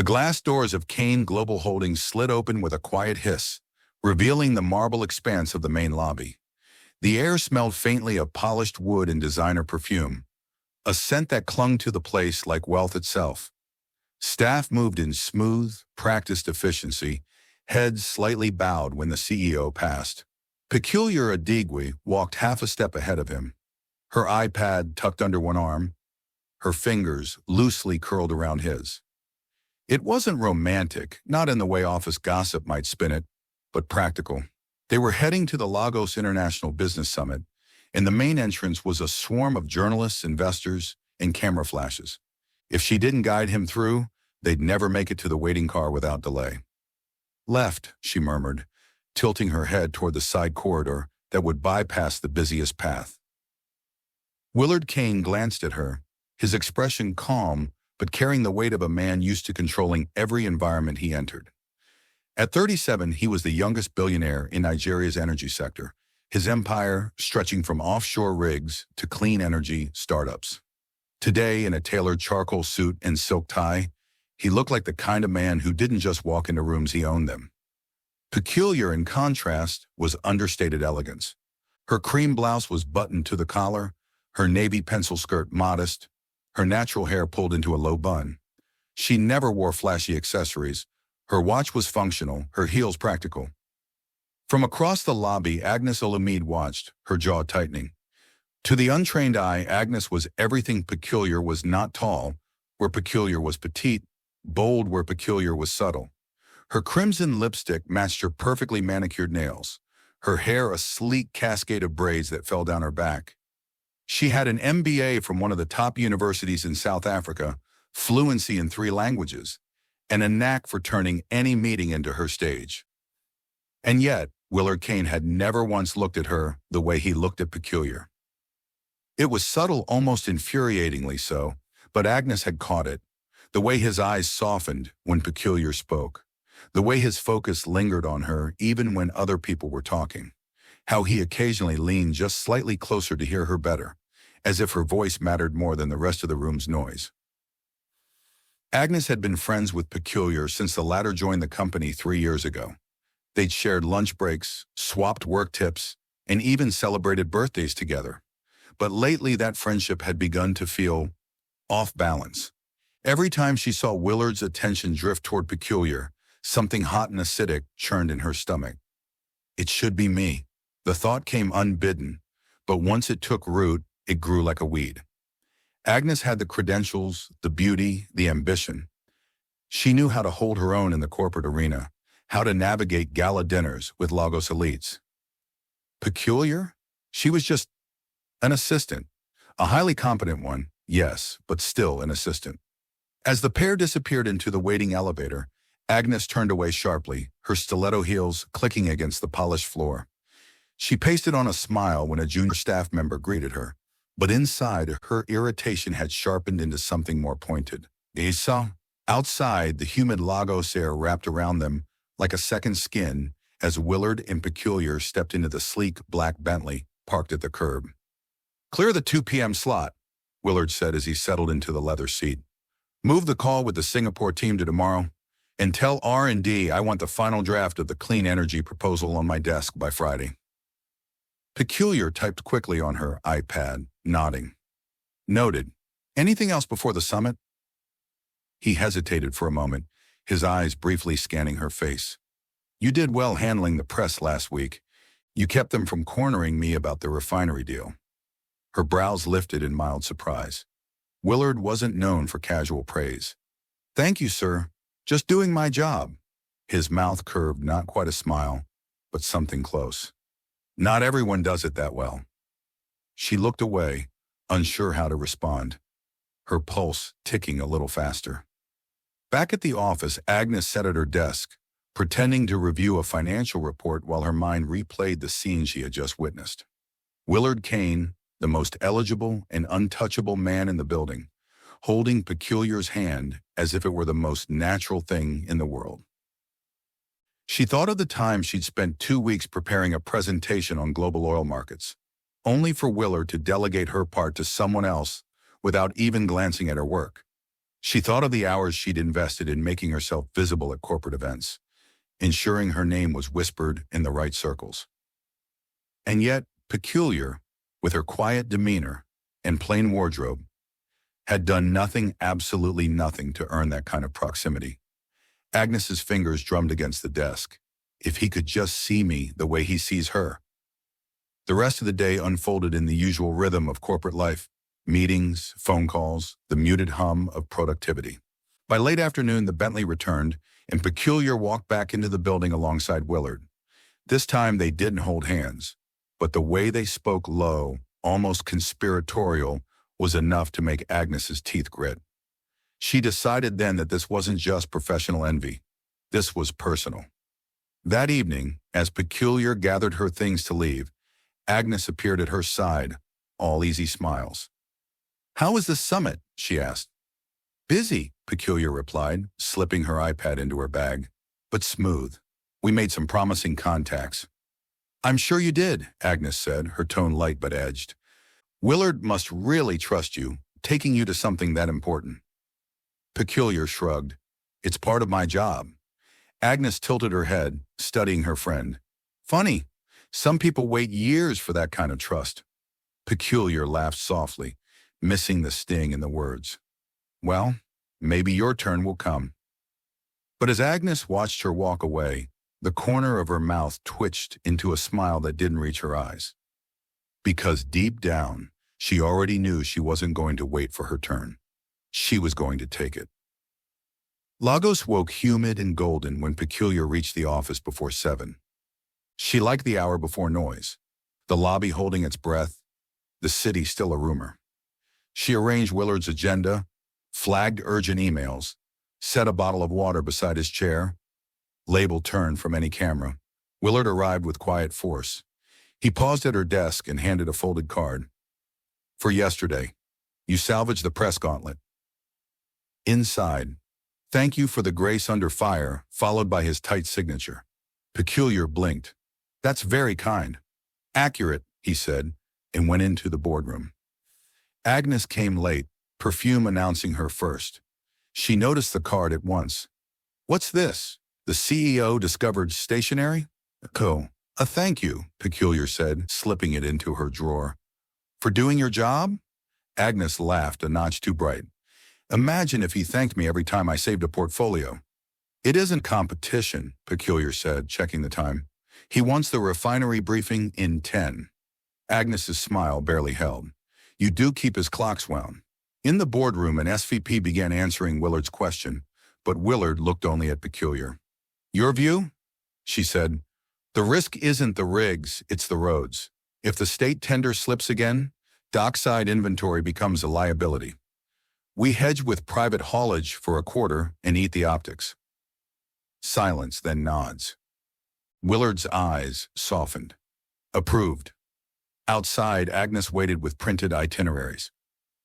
The glass doors of Kane Global Holdings slid open with a quiet hiss, revealing the marble expanse of the main lobby. The air smelled faintly of polished wood and designer perfume, a scent that clung to the place like wealth itself. Staff moved in smooth, practiced efficiency, heads slightly bowed when the CEO passed. Peculiar Adigwe walked half a step ahead of him, her iPad tucked under one arm, her fingers loosely curled around his. It wasn't romantic, not in the way office gossip might spin it, but practical. They were heading to the Lagos International Business Summit, and the main entrance was a swarm of journalists, investors, and camera flashes. If she didn't guide him through, they'd never make it to the waiting car without delay. "Left," she murmured, tilting her head toward the side corridor that would bypass the busiest path. Willard Kane glanced at her, his expression calm but carrying the weight of a man used to controlling every environment he entered. At 37, he was the youngest billionaire in Nigeria's energy sector, his empire stretching from offshore rigs to clean energy startups. Today, in a tailored charcoal suit and silk tie, he looked like the kind of man who didn't just walk into rooms, he owned them. Peculiar, in contrast, was understated elegance. Her cream blouse was buttoned to the collar, her navy pencil skirt modest, her natural hair pulled into a low bun. She never wore flashy accessories. Her watch was functional, her heels practical. From across the lobby, Agnes Olamide watched, her jaw tightening. To the untrained eye, Agnes was everything Peculiar was not tall, where Peculiar was petite, bold where Peculiar was subtle. Her crimson lipstick matched her perfectly manicured nails, her hair a sleek cascade of braids that fell down her back. She had an MBA from one of the top universities in South Africa, fluency in 3 languages, and a knack for turning any meeting into her stage. And yet, Willard Kane had never once looked at her the way he looked at Peculiar. It was subtle, almost infuriatingly so, but Agnes had caught it. The way his eyes softened when Peculiar spoke. The way his focus lingered on her even when other people were talking. How he occasionally leaned just slightly closer to hear her better, as if her voice mattered more than the rest of the room's noise. Agnes had been friends with Peculiar since the latter joined the company 3 years ago. They'd shared lunch breaks, swapped work tips, and even celebrated birthdays together. But lately that friendship had begun to feel off balance. Every time she saw Willard's attention drift toward Peculiar, something hot and acidic churned in her stomach. It should be me. The thought came unbidden, but once it took root, it grew like a weed. Agnes had the credentials, the beauty, the ambition. She knew how to hold her own in the corporate arena, how to navigate gala dinners with Lagos elites. Peculiar? She was just an assistant. A highly competent one, yes, but still an assistant. As the pair disappeared into the waiting elevator, Agnes turned away sharply, her stiletto heels clicking against the polished floor. She pasted on a smile when a junior staff member greeted her, but inside, her irritation had sharpened into something more pointed. Outside, the humid Lagos air wrapped around them like a second skin as Willard and Peculiar stepped into the sleek black Bentley parked at the curb. "Clear the 2 p.m. slot," Willard said as he settled into the leather seat. "Move the call with the Singapore team to tomorrow, and tell R&D I want the final draft of the clean energy proposal on my desk by Friday." Peculiar typed quickly on her iPad, nodding. "Noted. Anything else before the summit?" He hesitated for a moment, his eyes briefly scanning her face. "You did well handling the press last week. You kept them from cornering me about the refinery deal." Her brows lifted in mild surprise. Willard wasn't known for casual praise. "Thank you, sir. Just doing my job." His mouth curved, not quite a smile, but something close. "Not everyone does it that well." She looked away, unsure how to respond, her pulse ticking a little faster. Back at the office, Agnes sat at her desk, pretending to review a financial report while her mind replayed the scene she had just witnessed. Willard Kane, the most eligible and untouchable man in the building, holding Peculiar's hand as if it were the most natural thing in the world. She thought of the time she'd spent 2 weeks preparing a presentation on global oil markets, only for Willard to delegate her part to someone else without even glancing at her work. She thought of the hours she'd invested in making herself visible at corporate events, ensuring her name was whispered in the right circles. And yet, Peculiar, with her quiet demeanor and plain wardrobe, had done nothing, absolutely nothing, to earn that kind of proximity. Agnes's fingers drummed against the desk. If he could just see me the way he sees her. The rest of the day unfolded in the usual rhythm of corporate life: meetings, phone calls, the muted hum of productivity. By late afternoon, the Bentley returned, and Peculiar walked back into the building alongside Willard. This time they didn't hold hands, but the way they spoke, low, almost conspiratorial, was enough to make Agnes's teeth grit. She decided then that this wasn't just professional envy. This was personal. That evening, as Peculiar gathered her things to leave, Agnes appeared at her side, all easy smiles. "How was the summit?" she asked. "Busy," Peculiar replied, slipping her iPad into her bag. "But smooth. We made some promising contacts." "I'm sure you did," Agnes said, her tone light but edged. "Willard must really trust you, taking you to something that important." Peculiar shrugged. "It's part of my job." Agnes tilted her head, studying her friend. "Funny. Some people wait years for that kind of trust." Peculiar laughed softly, missing the sting in the words. "Well, maybe your turn will come." But as Agnes watched her walk away, the corner of her mouth twitched into a smile that didn't reach her eyes. Because deep down, she already knew she wasn't going to wait for her turn. She was going to take it. Lagos woke humid and golden when Peculiar reached the office before 7. She liked the hour before noise, the lobby holding its breath, the city still a rumor. She arranged Willard's agenda, flagged urgent emails, set a bottle of water beside his chair, label turned from any camera. Willard arrived with quiet force. He paused at her desk and handed a folded card. "For yesterday, you salvaged the press gauntlet." Inside, "Thank you for the grace under fire," followed by his tight signature. Peculiar blinked. "That's very kind." "Accurate," he said, and went into the boardroom. Agnes came late, perfume announcing her first. She noticed the card at once. "What's this? The CEO discovered stationery?" "Oh, a thank you," Peculiar said, slipping it into her drawer. "For doing your job?" Agnes laughed a notch too bright. "Imagine if he thanked me every time I saved a portfolio." "It isn't competition," Peculiar said, checking the time. "He wants the refinery briefing in 10. Agnes's smile barely held. "You do keep his clocks wound." In the boardroom, an SVP began answering Willard's question, but Willard looked only at Peculiar. "Your view?" she said. "The risk isn't the rigs, it's the roads. If the state tender slips again, dockside inventory becomes a liability. We hedge with private haulage for a quarter and eat the optics." Silence, then nods. Willard's eyes softened. "Approved." Outside, Agnes waited with printed itineraries.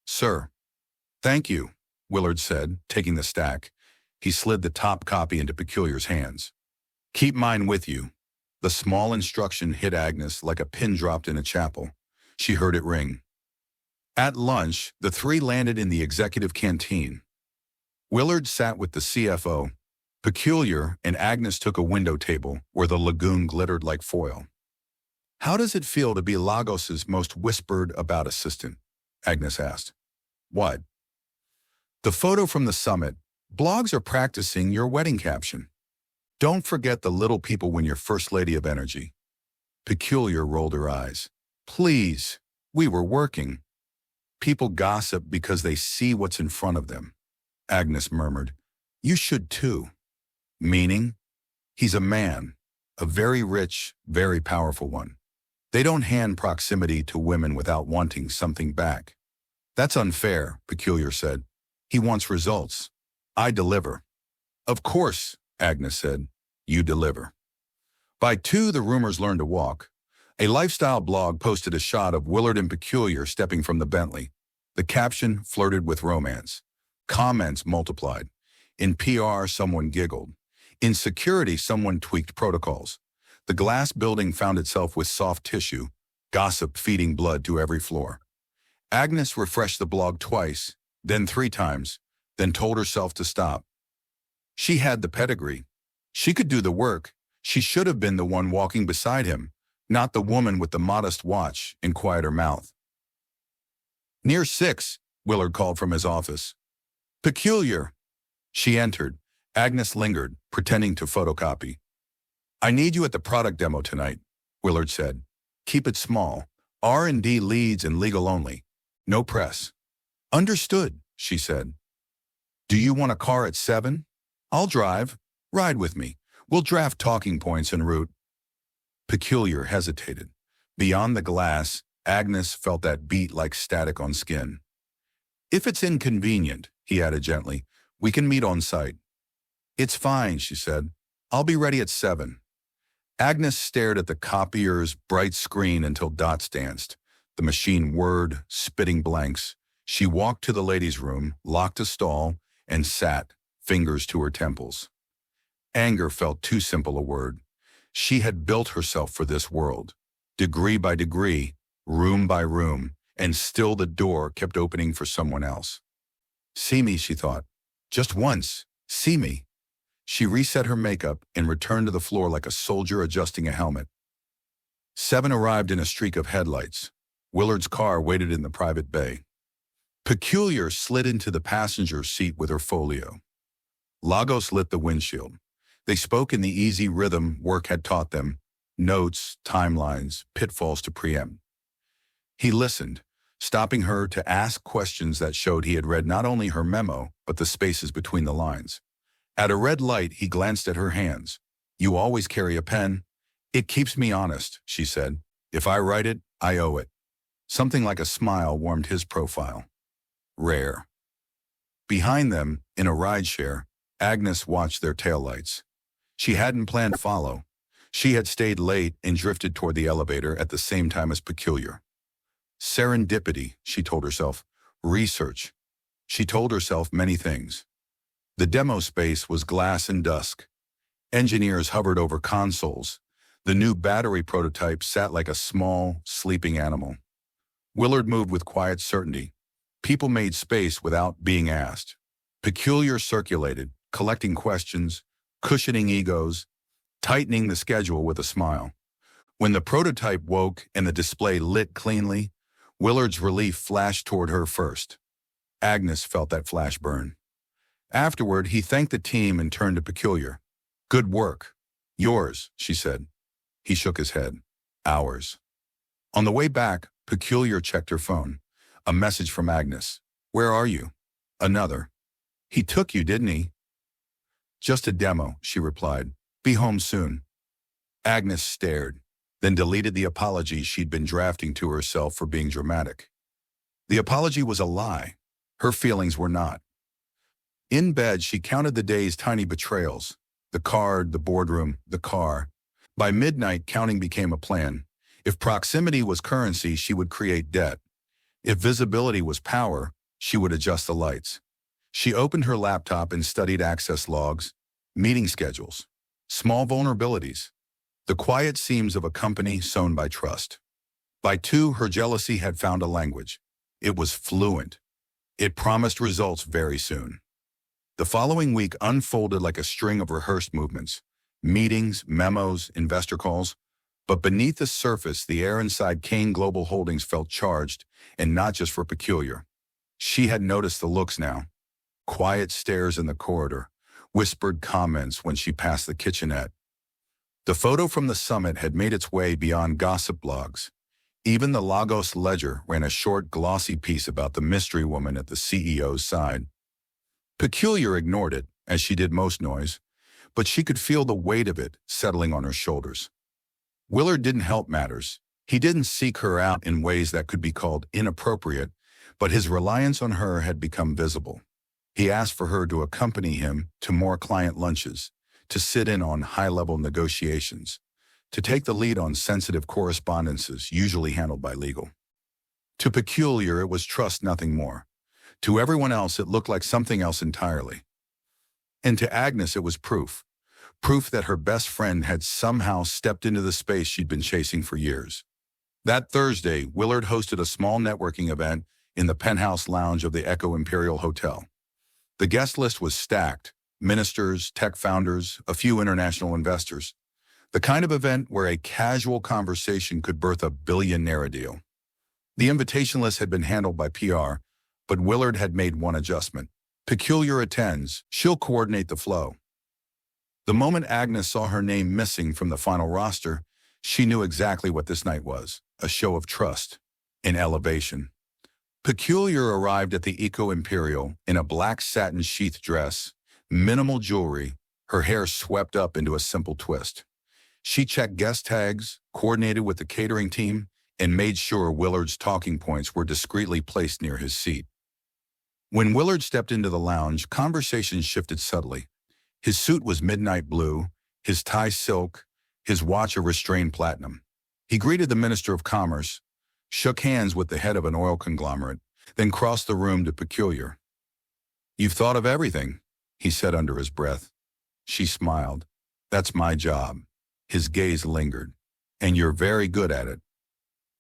"Sir." "Thank you," Willard said, taking the stack. He slid the top copy into Peculiar's hands. "Keep mine with you." The small instruction hit Agnes like a pin dropped in a chapel. She heard it ring. At lunch, the three landed in the executive canteen. Willard sat with the CFO. Peculiar and Agnes took a window table where the lagoon glittered like foil. "How does it feel to be Lagos's most whispered about assistant?" Agnes asked. "What?" "The photo from the summit. Blogs are practicing your wedding caption. Don't forget the little people when you're first lady of energy." Peculiar rolled her eyes. "Please, we were working." "People gossip because they see what's in front of them," Agnes murmured. "You should too." "Meaning?" "He's a man, a very rich, very powerful one. They don't hand proximity to women without wanting something back." "That's unfair," Peculiar said. "He wants results. I deliver." "Of course," Agnes said. "You deliver." By 2, the rumors learned to walk. A lifestyle blog posted a shot of Willard and Peculiar stepping from the Bentley. The caption flirted with romance. Comments multiplied. In PR, someone giggled. In security, someone tweaked protocols. The glass building found itself with soft tissue, gossip feeding blood to every floor. Agnes refreshed the blog twice, then 3 times. then told herself to stop. She had the pedigree. She could do the work. She should have been the one walking beside him, not the woman with the modest watch and quieter mouth. Near 6, Willard called from his office. Peculiar. She entered. Agnes lingered, pretending to photocopy. I need you at the product demo tonight, Willard said. Keep it small. R&D leads and legal only. No press. Understood, she said. Do you want a car at 7? I'll drive. Ride with me. We'll draft talking points en route. Peculiar hesitated. Beyond the glass, Agnes felt that beat like static on skin. If it's inconvenient, he added gently, we can meet on site. It's fine, she said. I'll be ready at 7. Agnes stared at the copier's bright screen until dots danced. The machine whirred, spitting blanks. She walked to the ladies' room, locked a stall, and sat, fingers to her temples. Anger felt too simple a word. She had built herself for this world, degree by degree, room by room, and still the door kept opening for someone else. See me, she thought. Just once. See me. She reset her makeup and returned to the floor like a soldier adjusting a helmet. 7 arrived in a streak of headlights. Willard's car waited in the private bay. Peculiar slid into the passenger seat with her folio. Lagos lit the windshield. They spoke in the easy rhythm work had taught them, notes, timelines, pitfalls to preempt. He listened, stopping her to ask questions that showed he had read not only her memo, but the spaces between the lines. At a red light, he glanced at her hands. You always carry a pen? It keeps me honest, she said. If I write it, I owe it. Something like a smile warmed his profile. Rare. Behind them, in a rideshare, Agnes watched their taillights. She hadn't planned to follow. She had stayed late and drifted toward the elevator at the same time as Peculiar. Serendipity, she told herself. Research. She told herself many things. The demo space was glass and dusk. Engineers hovered over consoles. The new battery prototype sat like a small, sleeping animal. Willard moved with quiet certainty. People made space without being asked. Peculiar circulated, collecting questions, cushioning egos, tightening the schedule with a smile. When the prototype woke and the display lit cleanly, Willard's relief flashed toward her first. Agnes felt that flash burn. Afterward, he thanked the team and turned to Peculiar. Good work. Yours, she said. He shook his head. Ours. On the way back, Peculiar checked her phone. A message from Agnes. Where are you? Another. He took you, didn't he? Just a demo, she replied. Be home soon. Agnes stared, then deleted the apology she'd been drafting to herself for being dramatic. The apology was a lie. Her feelings were not. In bed, she counted the day's tiny betrayals. The card, the boardroom, the car. By midnight, counting became a plan. If proximity was currency, she would create debt. If visibility was power, she would adjust the lights. She opened her laptop and studied access logs, meeting schedules, small vulnerabilities, the quiet seams of a company sown by trust. By 2, her jealousy had found a language. It was fluent. It promised results very soon. The following week unfolded like a string of rehearsed movements, meetings, memos, investor calls. But beneath the surface, the air inside Kane Global Holdings felt charged, and not just for Peculiar. She had noticed the looks now. Quiet stares in the corridor, whispered comments when she passed the kitchenette. The photo from the summit had made its way beyond gossip blogs. Even the Lagos Ledger ran a short, glossy piece about the mystery woman at the CEO's side. Peculiar ignored it, as she did most noise, but she could feel the weight of it settling on her shoulders. Willard didn't help matters. He didn't seek her out in ways that could be called inappropriate, but his reliance on her had become visible. He asked for her to accompany him to more client lunches, to sit in on high-level negotiations, to take the lead on sensitive correspondences usually handled by legal. To Peculiar, it was trust, nothing more. To everyone else, it looked like something else entirely. And to Agnes, it was proof. Proof that her best friend had somehow stepped into the space she'd been chasing for years. That Thursday, Willard hosted a small networking event in the penthouse lounge of the Echo Imperial Hotel. The guest list was stacked: ministers, tech founders, a few international investors. The kind of event where a casual conversation could birth a billion-naira deal. The invitation list had been handled by PR, but Willard had made one adjustment. Peculiar attends. She'll coordinate the flow. The moment Agnes saw her name missing from the final roster, she knew exactly what this night was: a show of trust, an elevation. Peculiar arrived at the Eco Imperial in a black satin sheath dress, minimal jewelry, her hair swept up into a simple twist. She checked guest tags, coordinated with the catering team, and made sure Willard's talking points were discreetly placed near his seat. When Willard stepped into the lounge, conversation shifted subtly. His suit was midnight blue, his tie silk, his watch a restrained platinum. He greeted the Minister of Commerce, shook hands with the head of an oil conglomerate, then crossed the room to Peculiar. "You've thought of everything," he said under his breath. She smiled. "That's my job." His gaze lingered. "And you're very good at it."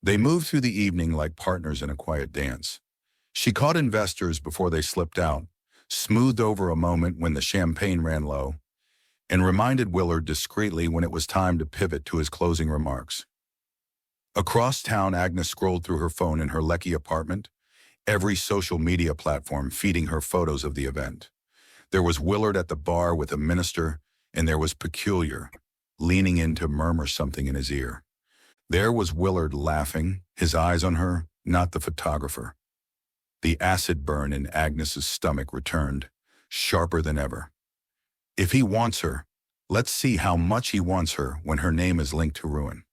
They moved through the evening like partners in a quiet dance. She caught investors before they slipped out, smoothed over a moment when the champagne ran low, and reminded Willard discreetly when it was time to pivot to his closing remarks. Across town, Agnes scrolled through her phone in her Lekki apartment, every social media platform feeding her photos of the event. There was Willard at the bar with a minister, and there was Peculiar, leaning in to murmur something in his ear. There was Willard laughing, his eyes on her, not the photographer. The acid burn in Agnes's stomach returned, sharper than ever. If he wants her, let's see how much he wants her when her name is linked to ruin.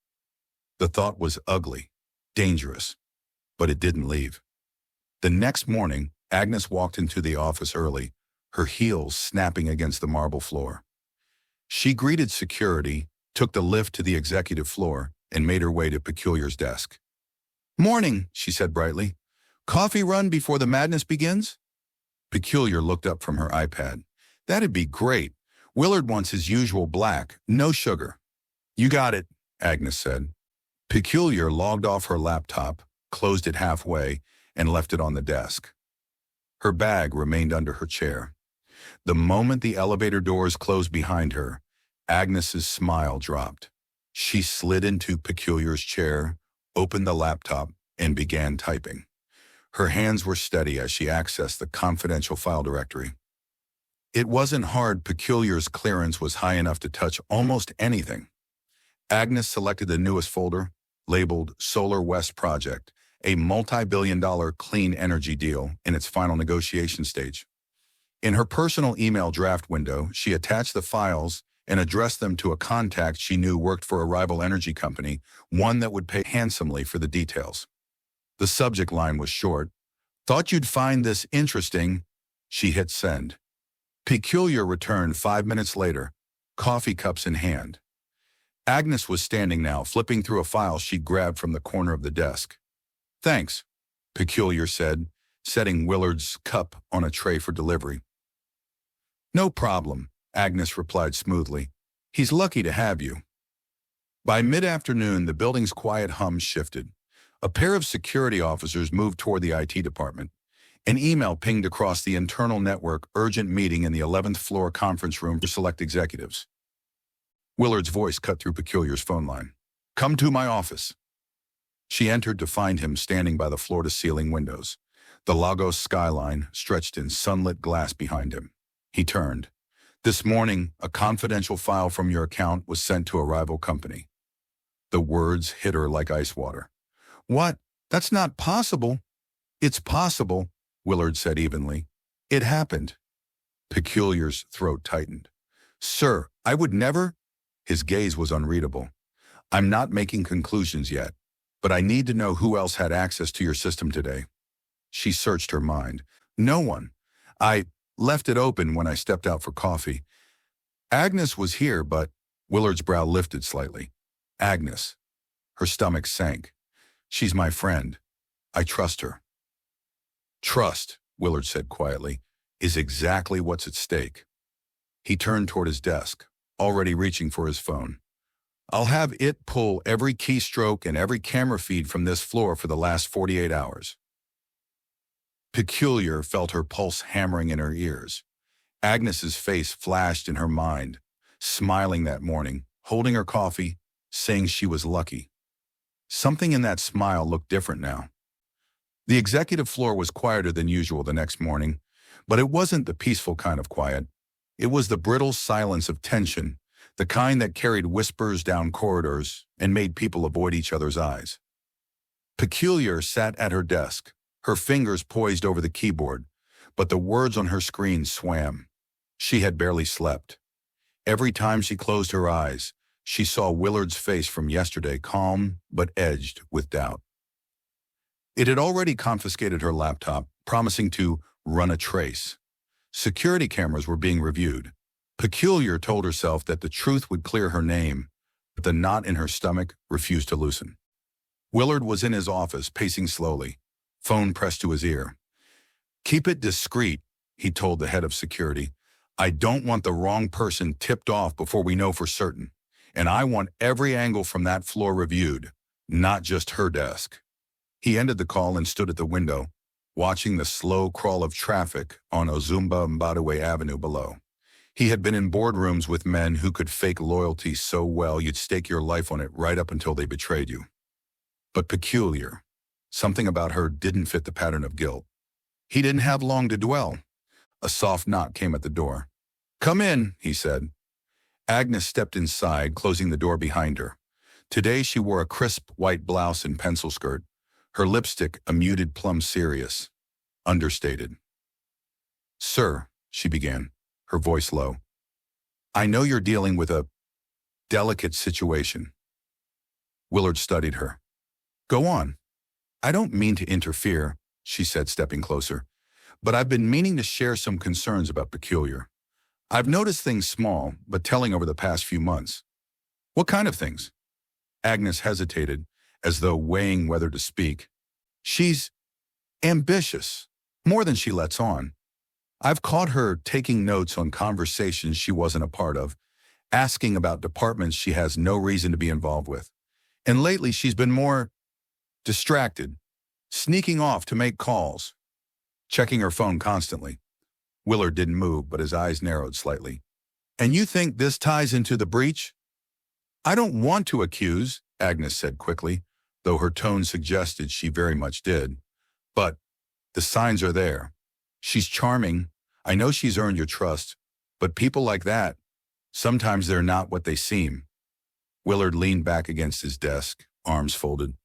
The thought was ugly, dangerous, but it didn't leave. The next morning, Agnes walked into the office early, her heels snapping against the marble floor. She greeted security, took the lift to the executive floor, and made her way to Peculiar's desk. "Morning," she said brightly. "Coffee run before the madness begins?" Peculiar looked up from her iPad. "That'd be great. Willard wants his usual black, no sugar." "You got it," Agnes said. Peculiar logged off her laptop, closed it halfway, and left it on the desk. Her bag remained under her chair. The moment the elevator doors closed behind her, Agnes's smile dropped. She slid into Peculiar's chair, opened the laptop, and began typing. Her hands were steady as she accessed the confidential file directory. It wasn't hard. Peculiar's clearance was high enough to touch almost anything. Agnes selected the newest folder, labeled Solar West Project, a multi-billion-dollar clean energy deal in its final negotiation stage. In her personal email draft window, she attached the files and addressed them to a contact she knew worked for a rival energy company, one that would pay handsomely for the details. The subject line was short. "Thought you'd find this interesting." She hit send. Peculiar returned 5 minutes later, coffee cups in hand. Agnes was standing now, flipping through a file she grabbed from the corner of the desk. "Thanks," Peculiar said, setting Willard's cup on a tray for delivery. "No problem," Agnes replied smoothly. "He's lucky to have you." By mid-afternoon, the building's quiet hum shifted. A pair of security officers moved toward the IT department. An email pinged across the internal network: urgent meeting in the 11th floor conference room for select executives. Willard's voice cut through Peculiar's phone line. "Come to my office." She entered to find him standing by the floor-to-ceiling windows. The Lagos skyline stretched in sunlit glass behind him. He turned. "This morning, a confidential file from your account was sent to a rival company." The words hit her like ice water. "What? That's not possible." "It's possible," Willard said evenly. "It happened." Peculiar's throat tightened. "Sir, I would never—" His gaze was unreadable. "I'm not making conclusions yet, but I need to know who else had access to your system today." She searched her mind. "No one. I left it open when I stepped out for coffee. Agnes was here, but—" Willard's brow lifted slightly. "Agnes." Her stomach sank. "She's my friend. I trust her." "Trust," Willard said quietly, "is exactly what's at stake." He turned toward his desk, already reaching for his phone. "I'll have it pull every keystroke and every camera feed from this floor for the last 48 hours. Peculiar felt her pulse hammering in her ears. Agnes's face flashed in her mind, smiling that morning, holding her coffee, saying she was lucky. Something in that smile looked different now. The executive floor was quieter than usual the next morning, but it wasn't the peaceful kind of quiet. It was the brittle silence of tension, the kind that carried whispers down corridors and made people avoid each other's eyes. Peculiar sat at her desk, her fingers poised over the keyboard, but the words on her screen swam. She had barely slept. Every time she closed her eyes, she saw Willard's face from yesterday, calm but edged with doubt. It had already confiscated her laptop, promising to run a trace. Security cameras were being reviewed. Peculiar told herself that the truth would clear her name, but the knot in her stomach refused to loosen. Willard was in his office, pacing slowly, phone pressed to his ear. "Keep it discreet," he told the head of security. "I don't want the wrong person tipped off before we know for certain. And I want every angle from that floor reviewed, not just her desk." He ended the call and stood at the window, watching the slow crawl of traffic on Ozumba Mbadiwe Avenue below. He had been in boardrooms with men who could fake loyalty so well you'd stake your life on it right up until they betrayed you. But Peculiar, something about her didn't fit the pattern of guilt. He didn't have long to dwell. A soft knock came at the door. "Come in," he said. Agnes stepped inside, closing the door behind her. Today she wore a crisp white blouse and pencil skirt, her lipstick a muted plum serious, understated. "Sir," she began, her voice low, "I know you're dealing with a delicate situation." Willard studied her. "Go on." "I don't mean to interfere," she said, stepping closer, "but I've been meaning to share some concerns about Peculiar. I've noticed things small, but telling over the past few months." "What kind of things?" Agnes hesitated, as though weighing whether to speak. "She's ambitious, more than she lets on. I've caught her taking notes on conversations she wasn't a part of, asking about departments she has no reason to be involved with. And lately she's been more distracted, sneaking off to make calls, checking her phone constantly." Willard didn't move, but his eyes narrowed slightly. "And you think this ties into the breach?" "I don't want to accuse," Agnes said quickly, though her tone suggested she very much did. "But the signs are there. She's charming. I know she's earned your trust, but people like that, sometimes they're not what they seem." Willard leaned back against his desk, arms folded.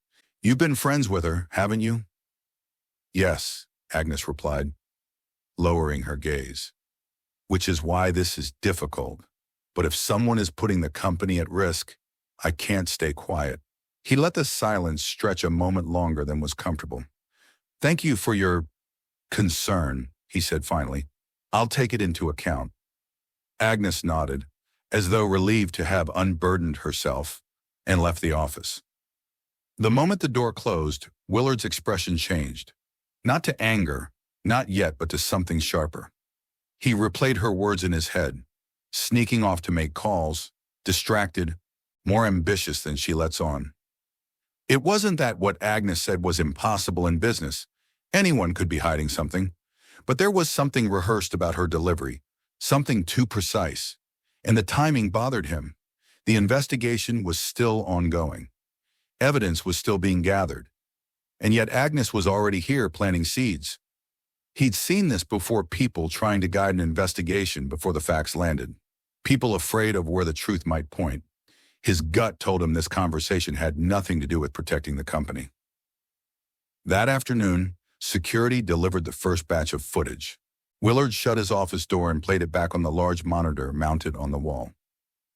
"You've been friends with her, haven't you?" "Yes," Agnes replied, lowering her gaze. "Which is why this is difficult. But if someone is putting the company at risk, I can't stay quiet." He let the silence stretch a moment longer than was comfortable. "Thank you for your concern," he said finally. "I'll take it into account." Agnes nodded, as though relieved to have unburdened herself, and left the office. The moment the door closed, Willard's expression changed. Not to anger, not yet, but to something sharper. He replayed her words in his head, sneaking off to make calls, distracted, more ambitious than she lets on. It wasn't that what Agnes said was impossible in business. Anyone could be hiding something. But there was something rehearsed about her delivery, something too precise. And the timing bothered him. The investigation was still ongoing. Evidence was still being gathered. And yet Agnes was already here planting seeds. He'd seen this before, people trying to guide an investigation before the facts landed. People afraid of where the truth might point. His gut told him this conversation had nothing to do with protecting the company. That afternoon, security delivered the first batch of footage. Willard shut his office door and played it back on the large monitor mounted on the wall.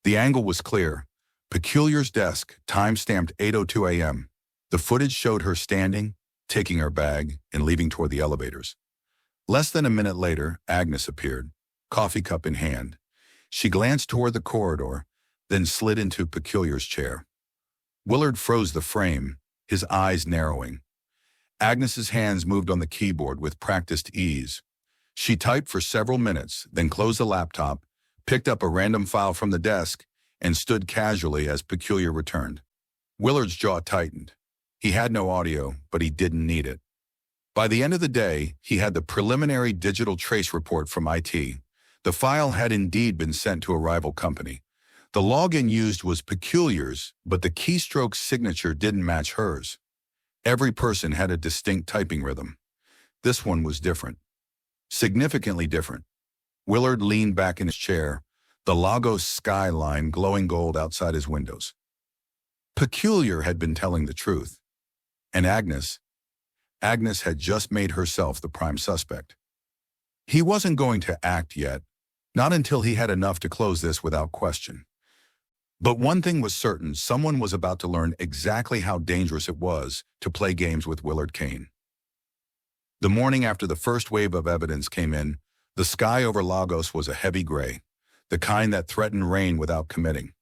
The angle was clear. Peculiar's desk, time-stamped 8:02 a.m. The footage showed her standing, taking her bag, and leaving toward the elevators. Less than a minute later, Agnes appeared, coffee cup in hand. She glanced toward the corridor, then slid into Peculiar's chair. Willard froze the frame, his eyes narrowing. Agnes's hands moved on the keyboard with practiced ease. She typed for several minutes, then closed the laptop, picked up a random file from the desk, and stood casually as Peculiar returned. Willard's jaw tightened. He had no audio, but he didn't need it. By the end of the day, he had the preliminary digital trace report from IT. The file had indeed been sent to a rival company. The login used was Peculiar's, but the keystroke signature didn't match hers. Every person had a distinct typing rhythm. This one was different. Significantly different. Willard leaned back in his chair, the Lagos skyline glowing gold outside his windows. Peculiar had been telling the truth. And Agnes had just made herself the prime suspect. He wasn't going to act yet, not until he had enough to close this without question. But one thing was certain, someone was about to learn exactly how dangerous it was to play games with Willard Kane. The morning after the first wave of evidence came in, the sky over Lagos was a heavy gray, the kind that threatened rain without committing.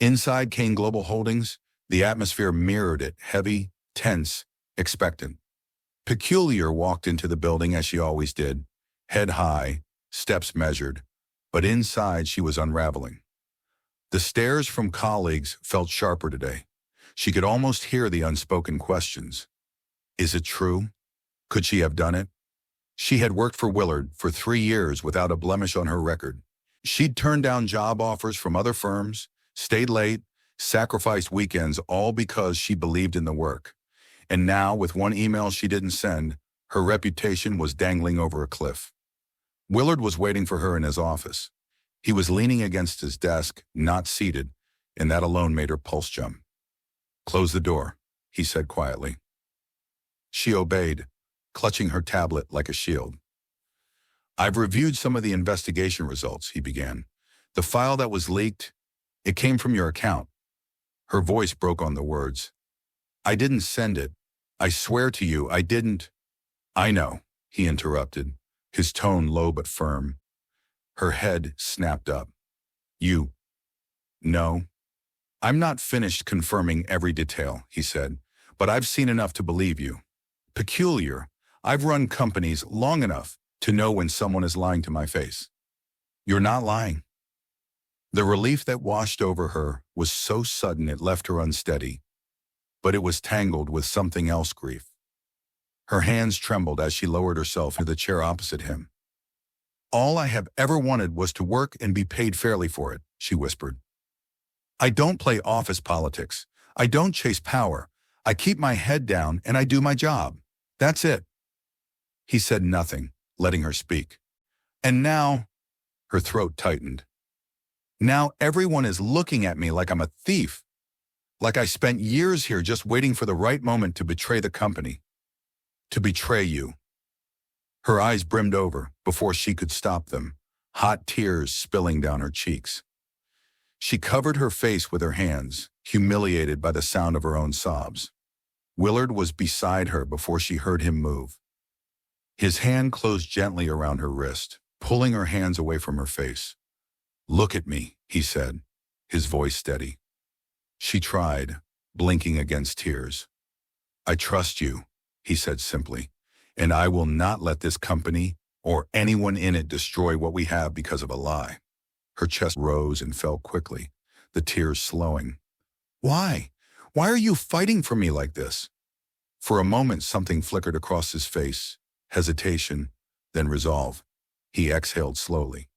Inside Kane Global Holdings, the atmosphere mirrored it, heavy, tense, expectant. Peculiar walked into the building as she always did, head high, steps measured, but inside she was unraveling. The stares from colleagues felt sharper today. She could almost hear the unspoken questions. Is it true? Could she have done it? She had worked for Willard for 3 years without a blemish on her record. She'd turned down job offers from other firms, stayed late, sacrificed weekends, all because she believed in the work. And now, with one email she didn't send, her reputation was dangling over a cliff. Willard was waiting for her in his office. He was leaning against his desk, not seated, and that alone made her pulse jump. "Close the door," he said quietly. She obeyed, clutching her tablet like a shield. "I've reviewed some of the investigation results," he began. "The file that was leaked, it came from your account." Her voice broke on the words. "I didn't send it. I swear to you, I didn't." "I know," he interrupted, his tone low but firm. Her head snapped up. "You know, I'm not finished confirming every detail," he said, "but I've seen enough to believe you. Peculiar, I've run companies long enough to know when someone is lying to my face. You're not lying." The relief that washed over her was so sudden it left her unsteady, but it was tangled with something else, grief. Her hands trembled as she lowered herself into the chair opposite him. "All I have ever wanted was to work and be paid fairly for it," she whispered. "I don't play office politics. I don't chase power. I keep my head down and I do my job. That's it." He said nothing, letting her speak. "And now," her throat tightened, "now everyone is looking at me like I'm a thief. Like I spent years here just waiting for the right moment to betray the company. To betray you." Her eyes brimmed over before she could stop them, hot tears spilling down her cheeks. She covered her face with her hands, humiliated by the sound of her own sobs. Willard was beside her before she heard him move. His hand closed gently around her wrist, pulling her hands away from her face. "Look at me," he said, his voice steady. She tried, blinking against tears. "I trust you," he said simply, "and I will not let this company or anyone in it destroy what we have because of a lie." Her chest rose and fell quickly, the tears slowing. "Why? Why are you fighting for me like this?" For a moment something flickered across his face, hesitation, then resolve. He exhaled slowly.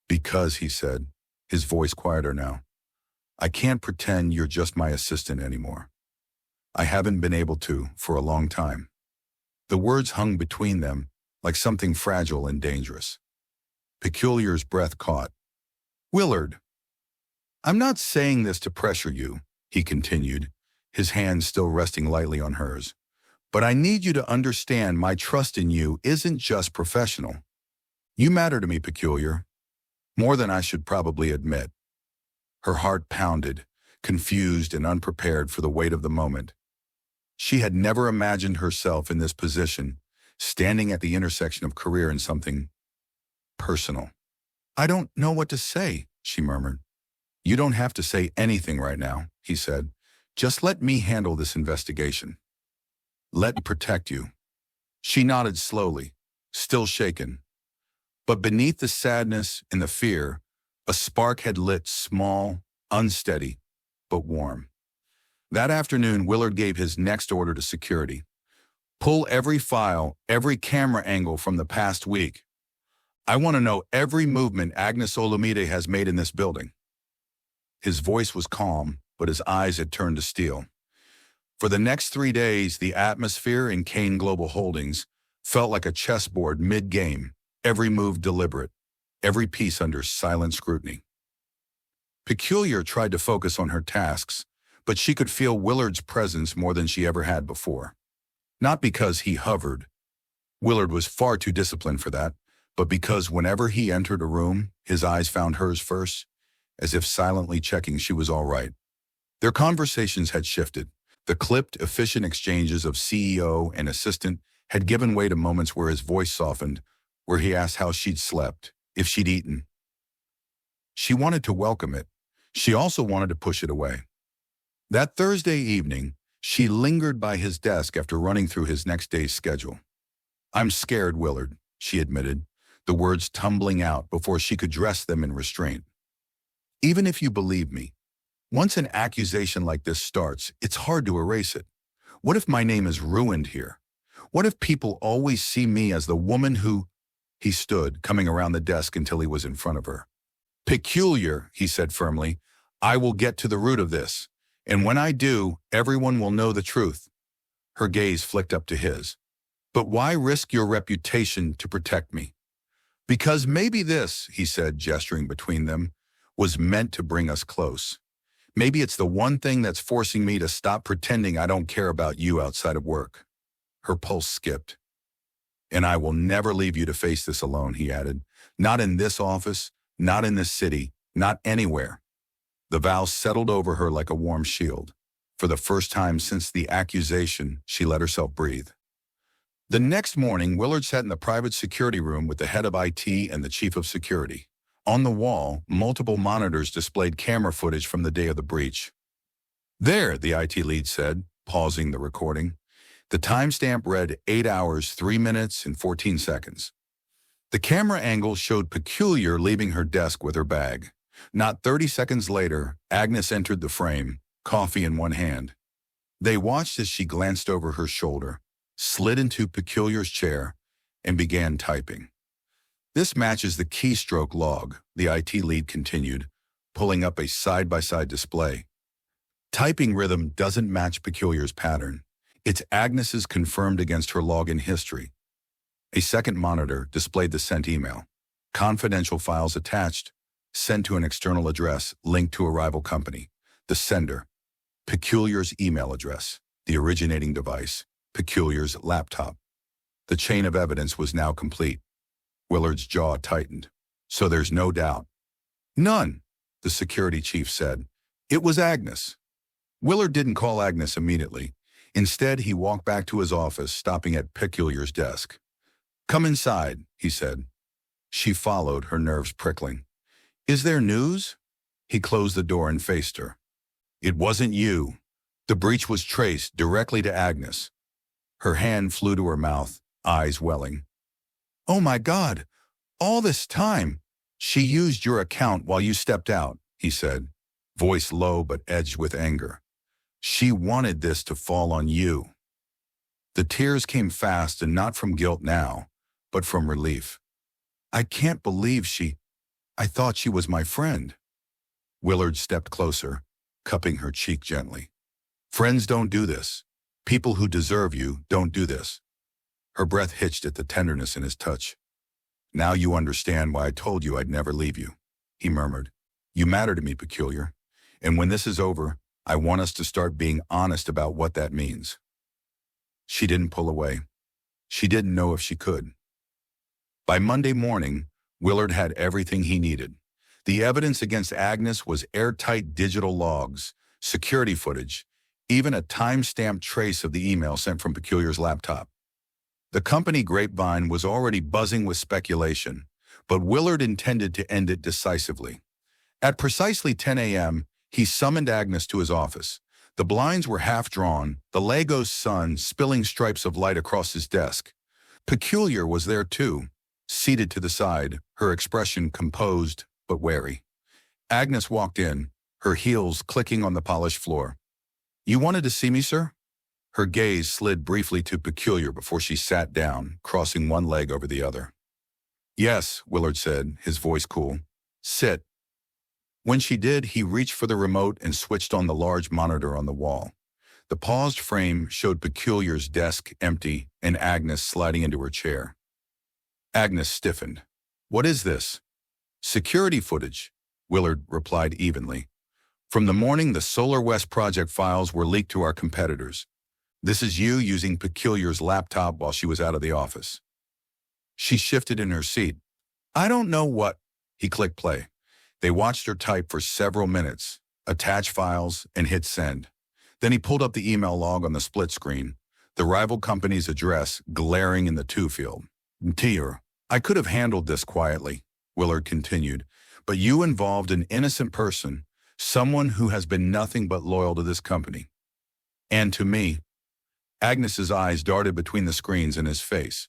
"Because," he said, his voice quieter now, "I can't pretend you're just my assistant anymore. I haven't been able to for a long time." The words hung between them like something fragile and dangerous. Peculiar's breath caught. "Willard, I'm not saying this to pressure you," he continued, his hand still resting lightly on hers. "But I need you to understand my trust in you isn't just professional. You matter to me, Peculiar, more than I should probably admit." Her heart pounded, confused and unprepared for the weight of the moment. She had never imagined herself in this position, standing at the intersection of career and something personal. "I don't know what to say," she murmured. "You don't have to say anything right now," he said. "Just let me handle this investigation. Let me protect you." She nodded slowly, still shaken. But beneath the sadness and the fear, a spark had lit, small, unsteady, but warm. That afternoon, Willard gave his next order to security. Pull every file, every camera angle from the past week. I want to know every movement Agnes Olumide has made in this building." His voice was calm, but his eyes had turned to steel. For the next 3 days, the atmosphere in Kane Global Holdings felt like a chessboard mid-game, every move deliberate, every piece under silent scrutiny. Peculiar tried to focus on her tasks, but she could feel Willard's presence more than she ever had before. Not because he hovered. Willard was far too disciplined for that, but because whenever he entered a room, his eyes found hers first, as if silently checking she was all right. Their conversations had shifted. The clipped, efficient exchanges of CEO and assistant had given way to moments where his voice softened, where he asked how she'd slept, if she'd eaten. She wanted to welcome it. She also wanted to push it away. That Thursday evening, she lingered by his desk after running through his next day's schedule. "I'm scared, Willard," she admitted, the words tumbling out before she could dress them in restraint. "Even if you believe me, once an accusation like this starts, it's hard to erase it. What if my name is ruined here? What if people always see me as the woman who—" He stood, coming around the desk until he was in front of her. "Peculiar," he said firmly. "I will get to the root of this. And when I do, everyone will know the truth." Her gaze flicked up to his. "But why risk your reputation to protect me?" "Because maybe this," he said, gesturing between them, "was meant to bring us close. Maybe it's the one thing that's forcing me to stop pretending I don't care about you outside of work." Her pulse skipped. "And I will never leave you to face this alone," he added. "Not in this office, not in this city, not anywhere." The vow settled over her like a warm shield. For the first time since the accusation, she let herself breathe. The next morning, Willard sat in the private security room with the head of IT and the chief of security. On the wall, multiple monitors displayed camera footage from the day of the breach. "There," the IT lead said, pausing the recording. The timestamp read 8 hours, 3 minutes, and 14 seconds. The camera angle showed Peculiar leaving her desk with her bag. Not 30 seconds later, Agnes entered the frame, coffee in one hand. They watched as she glanced over her shoulder, slid into Peculiar's chair, and began typing. "This matches the keystroke log," the IT lead continued, pulling up a side-by-side display. "Typing rhythm doesn't match Peculiar's pattern. It's Agnes's confirmed against her login history." A second monitor displayed the sent email. "Confidential files attached. Sent to an external address linked to a rival company. The sender, Peculiar's email address. The originating device, Peculiar's laptop." The chain of evidence was now complete. Willard's jaw tightened. "So there's no doubt?" "None," the security chief said. "It was Agnes." Willard didn't call Agnes immediately. Instead, he walked back to his office, stopping at Peculiar's desk. "Come inside," he said. She followed, her nerves prickling. "Is there news?" He closed the door and faced her. "It wasn't you. The breach was traced directly to Agnes." Her hand flew to her mouth, eyes welling. "Oh my God, all this time! She used your account while you stepped out," he said, voice low but edged with anger. "She wanted this to fall on you." The tears came fast, and not from guilt now, but from relief. "I can't believe I thought she was my friend." Willard stepped closer, cupping her cheek gently. "Friends don't do this. People who deserve you don't do this." Her breath hitched at the tenderness in his touch. "Now you understand why I told you I'd never leave you," he murmured. "You matter to me, Peculiar. And when this is over, I want us to start being honest about what that means." She didn't pull away. She didn't know if she could. By Monday morning, Willard had everything he needed. The evidence against Agnes was airtight digital logs, security footage, even a time-stamped trace of the email sent from Peculiar's laptop. The company grapevine was already buzzing with speculation, but Willard intended to end it decisively. At precisely 10 a.m., he summoned Agnes to his office. The blinds were half drawn, the Lagos sun spilling stripes of light across his desk. Peculiar was there too, seated to the side, her expression composed but wary. Agnes walked in, her heels clicking on the polished floor. "You wanted to see me, sir?" Her gaze slid briefly to Peculiar before she sat down, crossing one leg over the other. "Yes," Willard said, his voice cool. "Sit." When she did, he reached for the remote and switched on the large monitor on the wall. The paused frame showed Peculiar's desk empty and Agnes sliding into her chair. Agnes stiffened. "What is this?" "Security footage," Willard replied evenly. "From the morning the Solar West project files were leaked to our competitors. This is you using Peculiar's laptop while she was out of the office." She shifted in her seat. "I don't know what." He clicked play. They watched her type for several minutes, attach files, and hit send. Then he pulled up the email log on the split screen, the rival company's address glaring in the to field. "Tier, I could have handled this quietly," Willard continued, "but you involved an innocent person, someone who has been nothing but loyal to this company. And to me." Agnes's eyes darted between the screens and his face.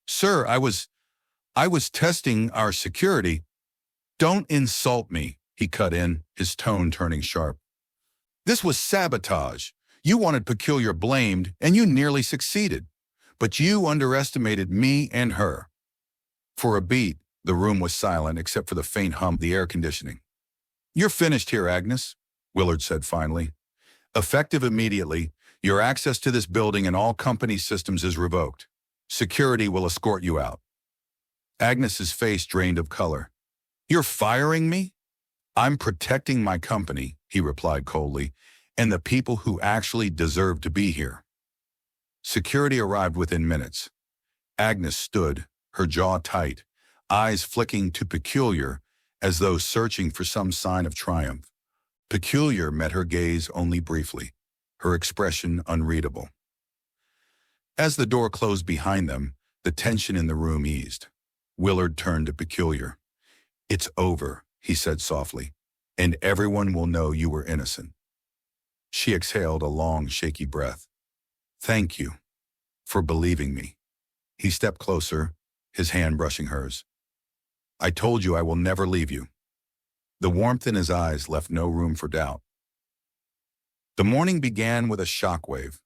"Sir, I was testing our security." "Don't insult me," he cut in, his tone turning sharp. "This was sabotage. You wanted Peculiar blamed, and you nearly succeeded. But you underestimated me and her." For a beat, the room was silent except for the faint hum of the air conditioning. "You're finished here, Agnes," Willard said finally. "Effective immediately, your access to this building and all company systems is revoked. Security will escort you out." Agnes's face drained of color. "You're firing me?" "I'm protecting my company," he replied coldly, "and the people who actually deserve to be here." Security arrived within minutes. Agnes stood, her jaw tight, eyes flicking to Peculiar as though searching for some sign of triumph. Peculiar met her gaze only briefly, her expression unreadable. As the door closed behind them, the tension in the room eased. Willard turned to Peculiar. "It's over," he said softly, "and everyone will know you were innocent." She exhaled a long, shaky breath. "Thank you for believing me." He stepped closer, his hand brushing hers. "I told you I will never leave you." The warmth in his eyes left no room for doubt. The morning began with a shockwave.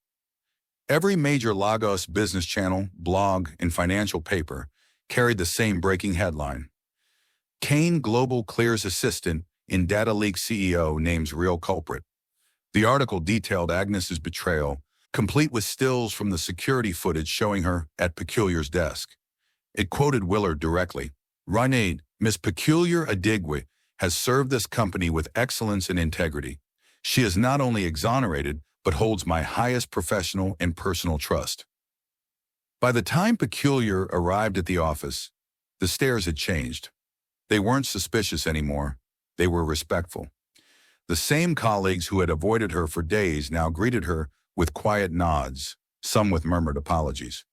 Every major Lagos business channel, blog, and financial paper carried the same breaking headline. Kane Global clears assistant in data leak CEO names real culprit. The article detailed Agnes's betrayal, complete with stills from the security footage showing her at Peculiar's desk. It quoted Willard directly. "Rene, Miss Peculiar Adigwe has served this company with excellence and integrity. She is not only exonerated, but holds my highest professional and personal trust." By the time Peculiar arrived at the office, the stares had changed. They weren't suspicious anymore. They were respectful. The same colleagues who had avoided her for days now greeted her with quiet nods, some with murmured apologies.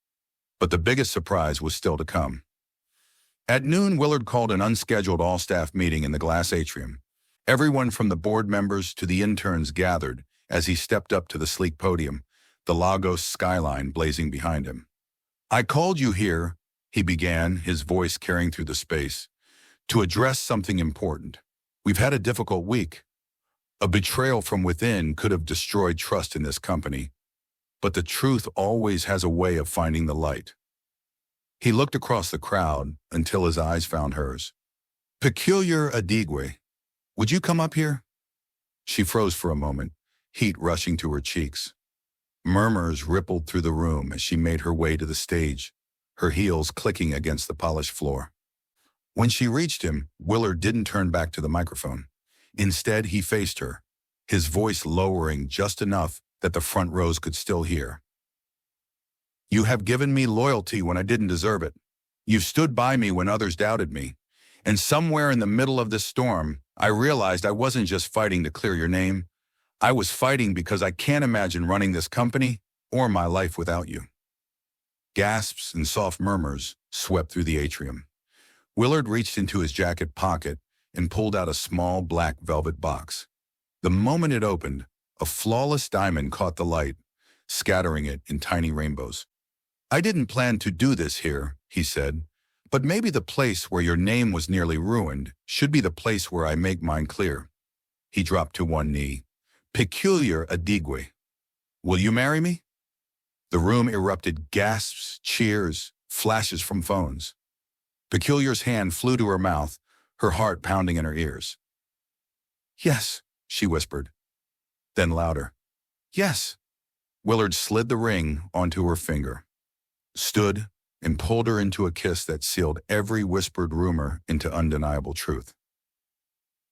But the biggest surprise was still to come. At noon, Willard called an unscheduled all-staff meeting in the glass atrium. Everyone from the board members to the interns gathered as he stepped up to the sleek podium, the Lagos skyline blazing behind him. "I called you here," he began, his voice carrying through the space, "to address something important. We've had a difficult week. A betrayal from within could have destroyed trust in this company, but the truth always has a way of finding the light." He looked across the crowd until his eyes found hers. "Peculiar Adigwe, would you come up here?" She froze for a moment, heat rushing to her cheeks. Murmurs rippled through the room as she made her way to the stage, her heels clicking against the polished floor. When she reached him, Willard didn't turn back to the microphone. Instead, he faced her, his voice lowering just enough that the front rows could still hear. "You have given me loyalty when I didn't deserve it. You've stood by me when others doubted me. And somewhere in the middle of this storm, I realized I wasn't just fighting to clear your name. I was fighting because I can't imagine running this company or my life without you." Gasps and soft murmurs swept through the atrium. Willard reached into his jacket pocket and pulled out a small black velvet box. The moment it opened, a flawless diamond caught the light, scattering it in tiny rainbows. "I didn't plan to do this here," he said, "but maybe the place where your name was nearly ruined should be the place where I make mine clear." He dropped to one knee. "Peculiar Adigwe, will you marry me?" The room erupted gasps, cheers, flashes from phones. Peculiar's hand flew to her mouth, her heart pounding in her ears. "Yes," she whispered. Then louder. "Yes." Willard slid the ring onto her finger, stood, and pulled her into a kiss that sealed every whispered rumor into undeniable truth.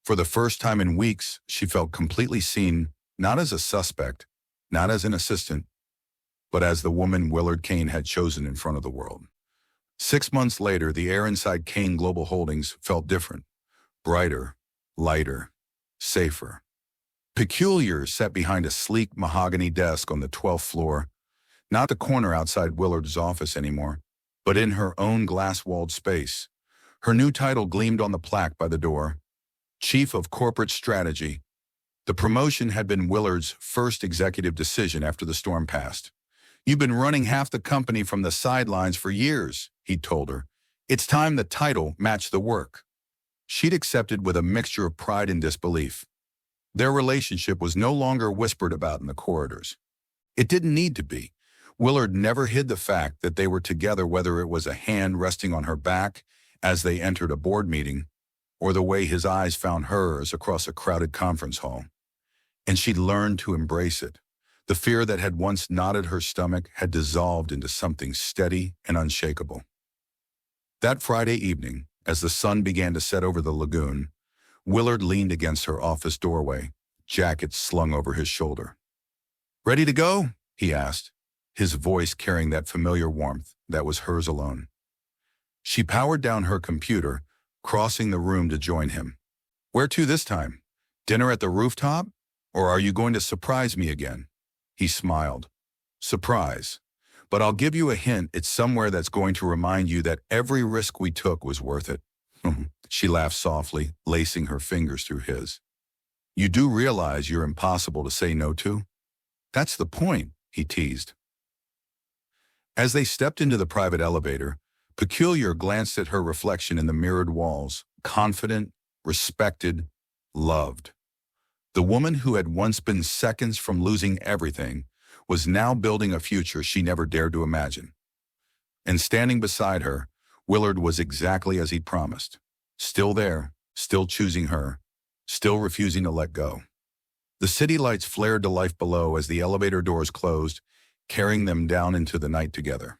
For the first time in weeks, she felt completely seen, not as a suspect, not as an assistant, but as the woman Willard Kane had chosen in front of the world. 6 months later, the air inside Kane Global Holdings felt different, brighter, lighter, safer. Peculiar sat behind a sleek mahogany desk on the 12th floor, not the corner outside Willard's office anymore, but in her own glass-walled space. Her new title gleamed on the plaque by the door, Chief of Corporate Strategy. The promotion had been Willard's first executive decision after the storm passed. "You've been running half the company from the sidelines for years," he'd told her. "It's time the title matched the work." She'd accepted with a mixture of pride and disbelief. Their relationship was no longer whispered about in the corridors. It didn't need to be. Willard never hid the fact that they were together, whether it was a hand resting on her back as they entered a board meeting, or the way his eyes found hers across a crowded conference hall. And she'd learned to embrace it. The fear that had once knotted her stomach had dissolved into something steady and unshakable. That Friday evening, as the sun began to set over the lagoon, Willard leaned against her office doorway, jacket slung over his shoulder. "Ready to go?" he asked, his voice carrying that familiar warmth that was hers alone. She powered down her computer, crossing the room to join him. "Where to this time? Dinner at the rooftop? Or are you going to surprise me again?" He smiled. "Surprise. But I'll give you a hint, it's somewhere that's going to remind you that every risk we took was worth it." She laughed softly, lacing her fingers through his. "You do realize you're impossible to say no to?" "That's the point," he teased. As they stepped into the private elevator, Peculiar glanced at her reflection in the mirrored walls, confident, respected, loved. The woman who had once been seconds from losing everything was now building a future she never dared to imagine. And standing beside her, Willard was exactly as he'd promised. Still there, still choosing her, still refusing to let go. The city lights flared to life below as the elevator doors closed, carrying them down into the night together.